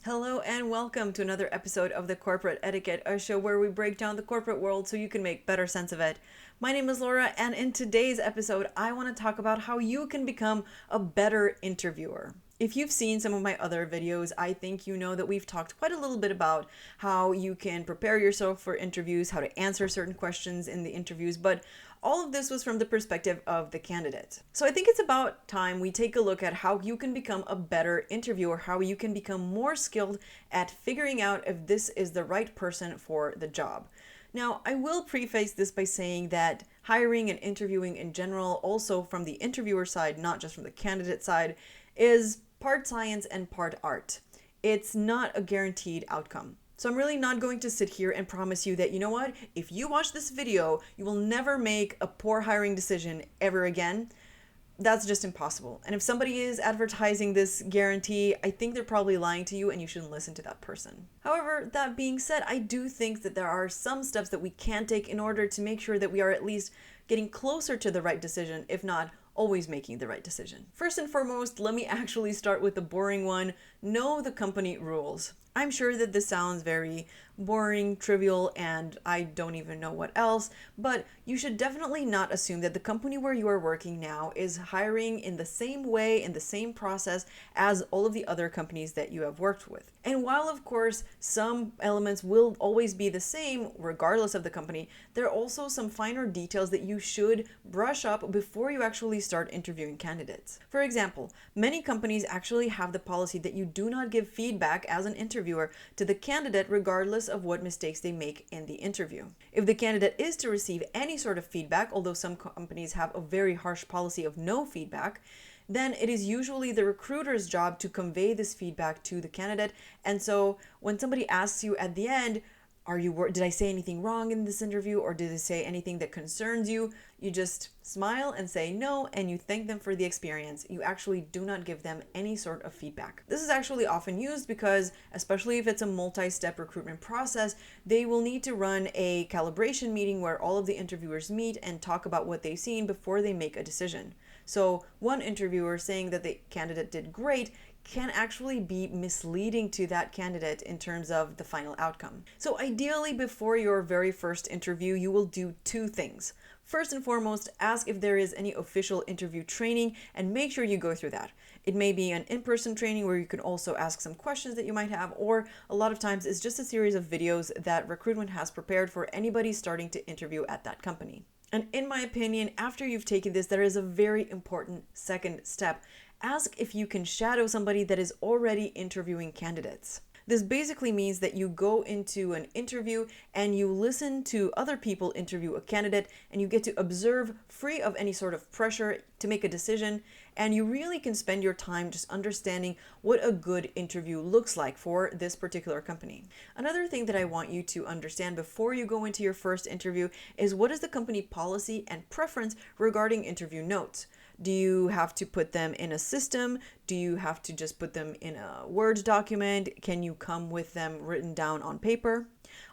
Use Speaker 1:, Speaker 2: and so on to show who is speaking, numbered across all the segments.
Speaker 1: Hello and welcome to another episode of the Corporate Etiquette, a show where we break down the corporate world so you can make better sense of it. My name is Laura, and in today's episode, I want to talk about how you can become a better interviewer. If you've seen some of my other videos, I think you know that we've talked quite a little bit about how you can prepare yourself for interviews, how to answer certain questions in the interviews, but all of this was from the perspective of the candidate. So I think it's about time we take a look at how you can become a better interviewer, how you can become more skilled at figuring out if this is the right person for the job. Now, I will preface this by saying that hiring and interviewing in general, also from the interviewer side, not just from the candidate side, is part science and part art. It's not a guaranteed outcome. So I'm really not going to sit here and promise you that, you know what, if you watch this video, you will never make a poor hiring decision ever again. That's just impossible. And if somebody is advertising this guarantee, I think they're probably lying to you and you shouldn't listen to that person. However, that being said, I do think that there are some steps that we can take in order to make sure that we are at least getting closer to the right decision, if not always making the right decision. First and foremost, let me actually start with the boring one. Know the company rules. I'm sure that this sounds very boring, trivial, and I don't even know what else, but you should definitely not assume that the company where you are working now is hiring in the same way, in the same process as all of the other companies that you have worked with. And while, of course, some elements will always be the same, regardless of the company, there are also some finer details that you should brush up before you actually start interviewing candidates. For example, many companies actually have the policy that you do not give feedback as an interviewer to the candidate regardless of what mistakes they make in the interview. If the candidate is to receive any sort of feedback, although some companies have a very harsh policy of no feedback, then it is usually the recruiter's job to convey this feedback to the candidate. And so when somebody asks you at the end, did I say anything wrong in this interview, or did I say anything that concerns you? You just smile and say no, and you thank them for the experience. You actually do not give them any sort of feedback. This is actually often used because, especially if it's a multi-step recruitment process, they will need to run a calibration meeting where all of the interviewers meet and talk about what they've seen before they make a decision. So one interviewer saying that the candidate did great can actually be misleading to that candidate in terms of the final outcome. So ideally, before your very first interview, you will do two things. First and foremost, ask if there is any official interview training and make sure you go through that. It may be an in-person training where you can also ask some questions that you might have, or a lot of times it's just a series of videos that recruitment has prepared for anybody starting to interview at that company. And in my opinion, after you've taken this, there is a very important second step. Ask if you can shadow somebody that is already interviewing candidates. This basically means that you go into an interview and you listen to other people interview a candidate, and you get to observe free of any sort of pressure to make a decision, and you really can spend your time just understanding what a good interview looks like for this particular company. Another thing that I want you to understand before you go into your first interview is what is the company policy and preference regarding interview notes. Do you have to put them in a system? Do you have to just put them in a Word document? Can you come with them written down on paper?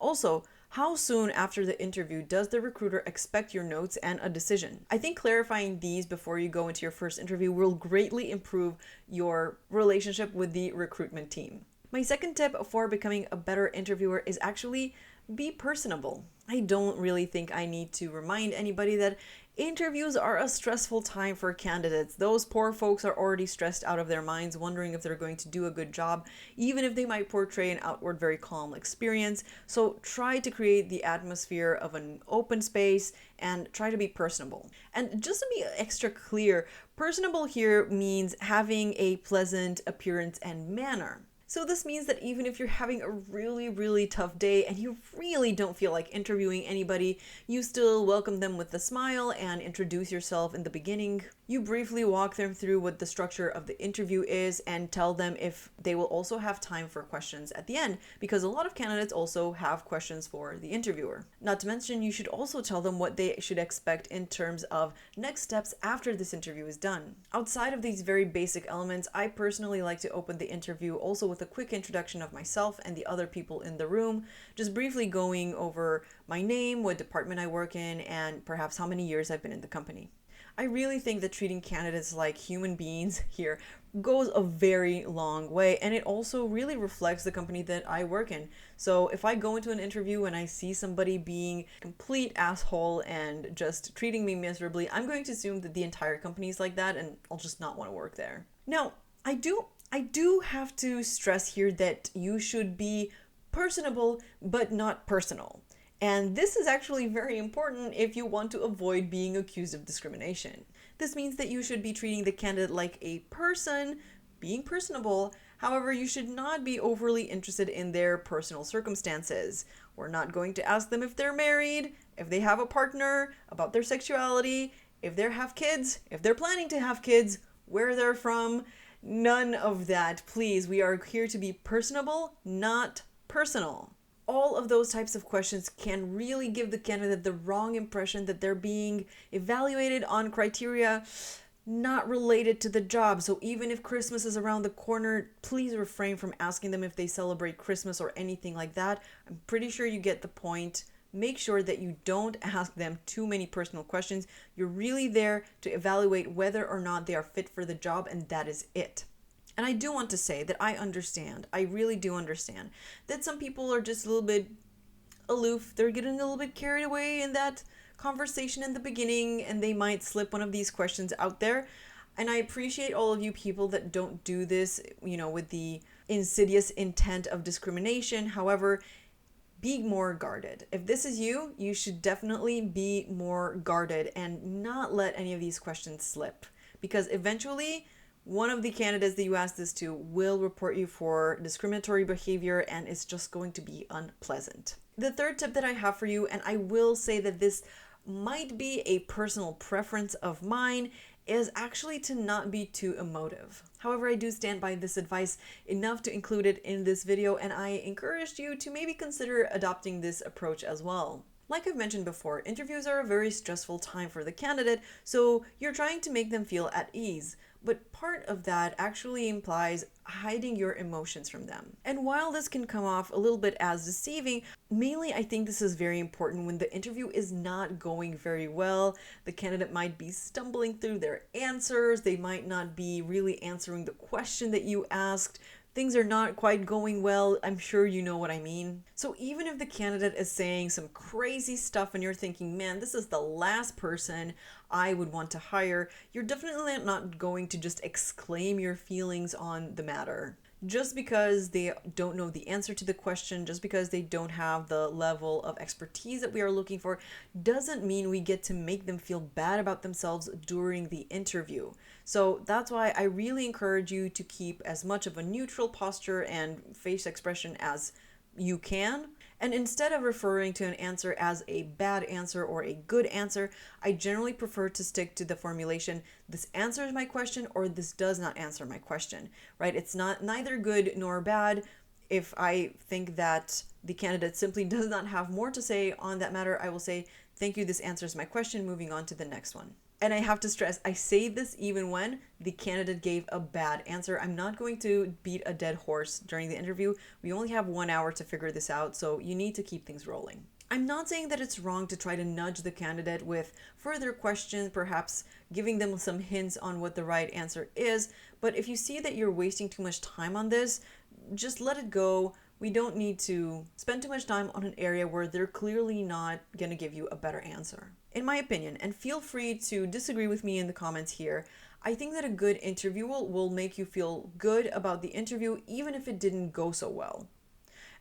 Speaker 1: Also, how soon after the interview does the recruiter expect your notes and a decision? I think clarifying these before you go into your first interview will greatly improve your relationship with the recruitment team. My second tip for becoming a better interviewer is actually be personable. I don't really think I need to remind anybody that interviews are a stressful time for candidates. Those poor folks are already stressed out of their minds, wondering if they're going to do a good job, even if they might portray an outward very calm experience. So try to create the atmosphere of an open space and try to be personable. And just to be extra clear, personable here means having a pleasant appearance and manner. So this means that even if you're having a really, really tough day and you really don't feel like interviewing anybody, you still welcome them with a smile and introduce yourself in the beginning. You briefly walk them through what the structure of the interview is and tell them if they will also have time for questions at the end, because a lot of candidates also have questions for the interviewer. Not to mention, you should also tell them what they should expect in terms of next steps after this interview is done. Outside of these very basic elements, I personally like to open the interview also with a quick introduction of myself and the other people in the room, just briefly going over my name, what department I work in, and perhaps how many years I've been in the company. I really think that treating candidates like human beings here goes a very long way, and it also really reflects the company that I work in. So if I go into an interview and I see somebody being a complete asshole and just treating me miserably, I'm going to assume that the entire company is like that, and I'll just not want to work there. Now, I do have to stress here that you should be personable but not personal. And this is actually very important if you want to avoid being accused of discrimination. This means that you should be treating the candidate like a person, being personable. However, you should not be overly interested in their personal circumstances. We're not going to ask them if they're married, if they have a partner, about their sexuality, if they have kids, if they're planning to have kids, where they're from. None of that, please. We are here to be personable, not personal. All of those types of questions can really give the candidate the wrong impression that they're being evaluated on criteria not related to the job. So even if Christmas is around the corner, please refrain from asking them if they celebrate Christmas or anything like that. I'm pretty sure you get the point. Make sure that you don't ask them too many personal questions. You're really there to evaluate whether or not they are fit for the job, and that is it. And I do want to say that I really do understand that some people are just a little bit aloof. They're getting a little bit carried away in that conversation in the beginning, and they might slip one of these questions out there. And I appreciate all of you people that don't do this, with the insidious intent of discrimination. However, be more guarded. If this is you, you should definitely be more guarded and not let any of these questions slip. Because eventually, one of the candidates that you ask this to will report you for discriminatory behavior, and it's just going to be unpleasant. The third tip that I have for you, and I will say that this might be a personal preference of mine, is actually to not be too emotive. However, I do stand by this advice enough to include it in this video, and I encouraged you to maybe consider adopting this approach as well. Like I've mentioned before, interviews are a very stressful time for the candidate, so you're trying to make them feel at ease. But part of that actually implies hiding your emotions from them. And while this can come off a little bit as deceiving, mainly I think this is very important when the interview is not going very well. The candidate might be stumbling through their answers. They might not be really answering the question that you asked. Things are not quite going well. I'm sure you know what I mean. So even if the candidate is saying some crazy stuff and you're thinking, man, this is the last person I would want to hire, you're definitely not going to just exclaim your feelings on the matter. Just because they don't know the answer to the question, just because they don't have the level of expertise that we are looking for, doesn't mean we get to make them feel bad about themselves during the interview. So that's why I really encourage you to keep as much of a neutral posture and face expression as you can. And instead of referring to an answer as a bad answer or a good answer, I generally prefer to stick to the formulation, this answers my question or this does not answer my question, right? It's not neither good nor bad. If I think that the candidate simply does not have more to say on that matter, I will say, thank you, this answers my question, moving on to the next one. And I have to stress, I say this even when the candidate gave a bad answer. I'm not going to beat a dead horse during the interview. We only have 1 hour to figure this out, so you need to keep things rolling. I'm not saying that it's wrong to try to nudge the candidate with further questions, perhaps giving them some hints on what the right answer is, but if you see that you're wasting too much time on this, just let it go. We don't need to spend too much time on an area where they're clearly not going to give you a better answer. In my opinion, and feel free to disagree with me in the comments here, I think that a good interview will make you feel good about the interview even if it didn't go so well.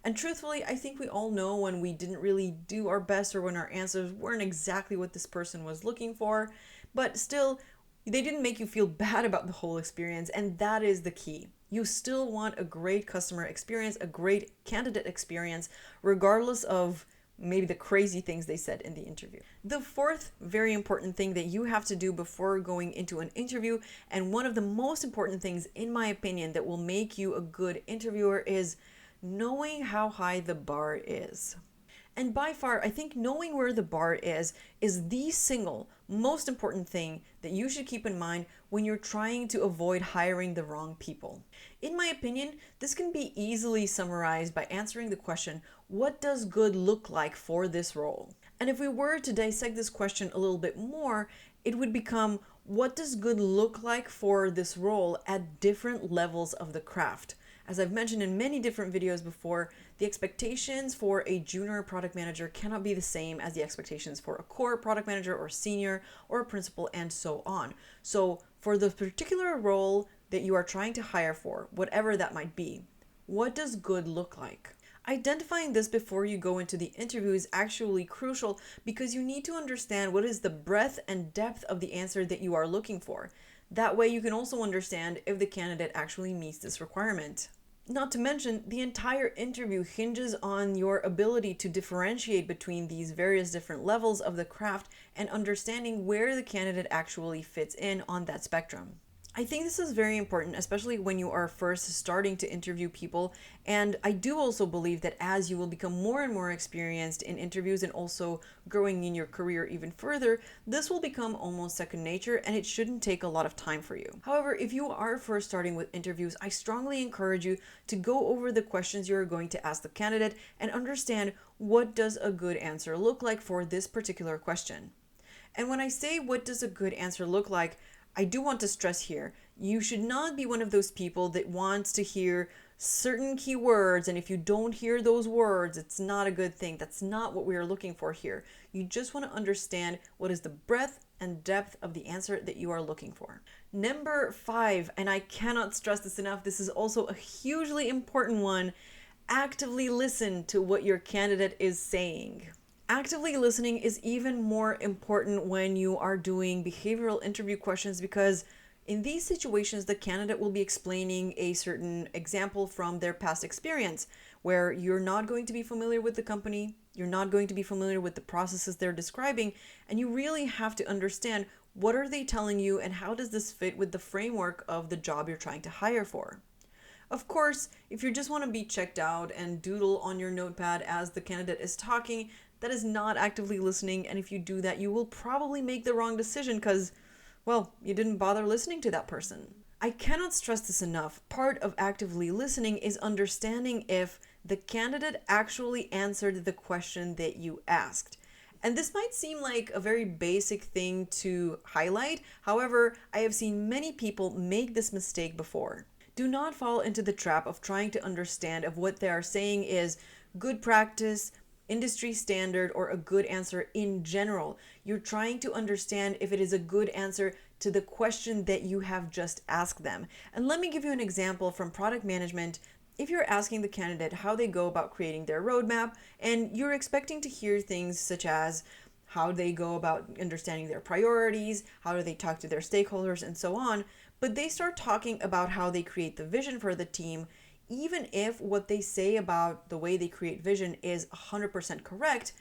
Speaker 1: And truthfully, I think we all know when we didn't really do our best or when our answers weren't exactly what this person was looking for, but still, they didn't make you feel bad about the whole experience, and that is the key. You still want a great customer experience, a great candidate experience, regardless of maybe the crazy things they said in the interview. The fourth very important thing that you have to do before going into an interview, and one of the most important things in my opinion that will make you a good interviewer, is knowing how high the bar is. And by far, I think knowing where the bar is the single most important thing that you should keep in mind when you're trying to avoid hiring the wrong people. In my opinion, this can be easily summarized by answering the question, what does good look like for this role? And if we were to dissect this question a little bit more, It would become, what does good look like for this role at different levels of the craft? As I've mentioned in many different videos before, the expectations for a junior product manager cannot be the same as the expectations for a core product manager or senior or a principal and so on. So for the particular role that you are trying to hire for, whatever that might be, what does good look like? Identifying this before you go into the interview is actually crucial because you need to understand what is the breadth and depth of the answer that you are looking for. That way you can also understand if the candidate actually meets this requirement. Not to mention, the entire interview hinges on your ability to differentiate between these various different levels of the craft and understanding where the candidate actually fits in on that spectrum. I think this is very important, especially when you are first starting to interview people. And I do also believe that as you will become more and more experienced in interviews and also growing in your career even further, this will become almost second nature and it shouldn't take a lot of time for you. However, if you are first starting with interviews, I strongly encourage you to go over the questions you're going to ask the candidate and understand, what does a good answer look like for this particular question. And when I say what does a good answer look like, I do want to stress here, you should not be one of those people that wants to hear certain keywords, and if you don't hear those words, it's not a good thing. That's not what we are looking for here. You just want to understand what is the breadth and depth of the answer that you are looking for. Number 5, and I cannot stress this enough, this is also a hugely important one, actively listen to what your candidate is saying. Actively listening is even more important when you are doing behavioral interview questions because in these situations, the candidate will be explaining a certain example from their past experience where you're not going to be familiar with the company, you're not going to be familiar with the processes they're describing, and you really have to understand, what are they telling you and how does this fit with the framework of the job you're trying to hire for? Of course, if you just want to be checked out and doodle on your notepad as the candidate is talking, that is not actively listening, and if you do that, you will probably make the wrong decision because, well, you didn't bother listening to that person. I cannot stress this enough. Part of actively listening is understanding if the candidate actually answered the question that you asked. And this might seem like a very basic thing to highlight. However, I have seen many people make this mistake before. Do not fall into the trap of trying to understand if what they are saying is good practice, industry standard, or a good answer in general. You're trying to understand if it is a good answer to the question that you have just asked them. And let me give you an example from product management. If you're asking the candidate how they go about creating their roadmap, and you're expecting to hear things such as how they go about understanding their priorities, how do they talk to their stakeholders, and so on, but they start talking about how they create the vision for the team, even if what they say about the way they create vision is 100% correct,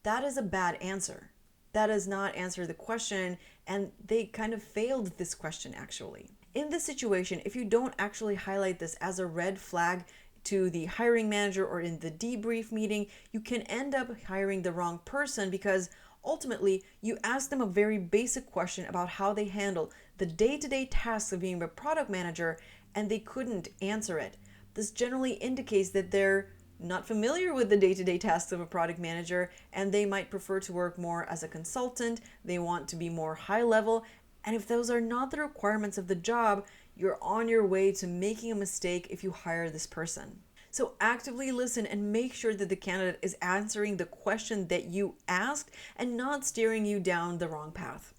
Speaker 1: that is a bad answer. That does not answer the question, and they kind of failed this question actually. In this situation, if you don't actually highlight this as a red flag to the hiring manager or in the debrief meeting, you can end up hiring the wrong person because ultimately you ask them a very basic question about how they handle the day-to-day tasks of being a product manager and they couldn't answer it. This generally indicates that they're not familiar with the day-to-day tasks of a product manager and they might prefer to work more as a consultant. They want to be more high level. And if those are not the requirements of the job, you're on your way to making a mistake if you hire this person. So actively listen and make sure that the candidate is answering the question that you asked and not steering you down the wrong path.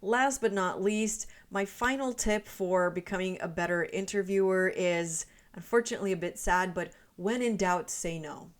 Speaker 1: Last but not least, my final tip for becoming a better interviewer is, unfortunately a bit sad, but when in doubt, say no.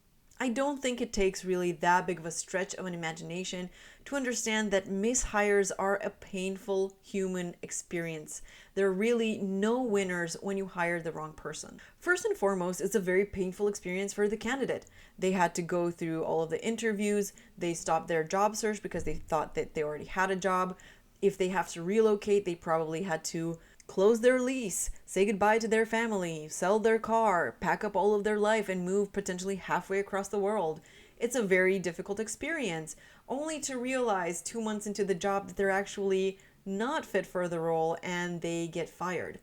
Speaker 1: I don't think it takes really that big of a stretch of an imagination to understand that mishires are a painful human experience. There are really no winners when you hire the wrong person. First and foremost, it's a very painful experience for the candidate. They had to go through all of the interviews, they stopped their job search because they thought that they already had a job. If they have to relocate, they probably had to close their lease, say goodbye to their family, sell their car, pack up all of their life, and move potentially halfway across the world. It's a very difficult experience, only to realize 2 months into the job that they're actually not fit for the role and they get fired.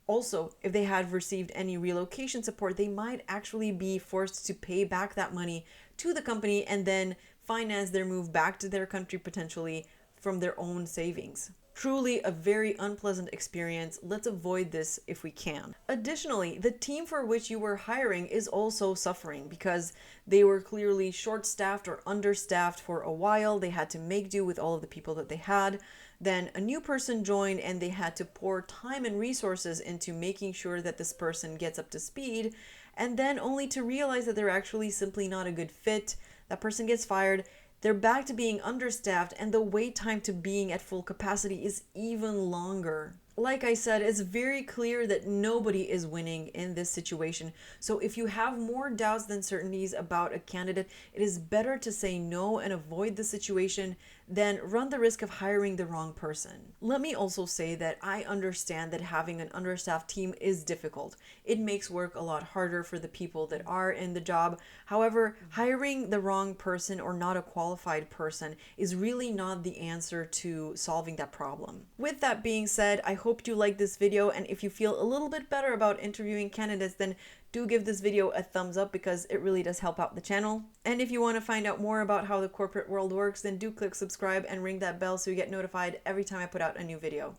Speaker 1: Also, if they had received any relocation support, they might actually be forced to pay back that money to the company and then finance their move back to their country potentially from their own savings. Truly a very unpleasant experience. Let's avoid this if we can. Additionally, the team for which you were hiring is also suffering because they were clearly short-staffed or understaffed for a while. They had to make do with all of the people that they had. Then a new person joined and they had to pour time and resources into making sure that this person gets up to speed, and then only to realize that they're actually simply not a good fit. That person gets fired. They're back to being understaffed, and the wait time to being at full capacity is even longer. Like I said, it's very clear that nobody is winning in this situation. So if you have more doubts than certainties about a candidate, it is better to say no and avoid the situation than run the risk of hiring the wrong person. Let me also say that I understand that having an understaffed team is difficult. It makes work a lot harder for the people that are in the job. However, hiring the wrong person or not a qualified person is really not the answer to solving that problem. With that being said, I hope you like this video, and if you feel a little bit better about interviewing candidates, then do give this video a thumbs up because it really does help out the channel. And if you want to find out more about how the corporate world works, then do click subscribe and ring that bell so you get notified every time I put out a new video.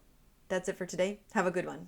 Speaker 1: That's it for today. Have a good one.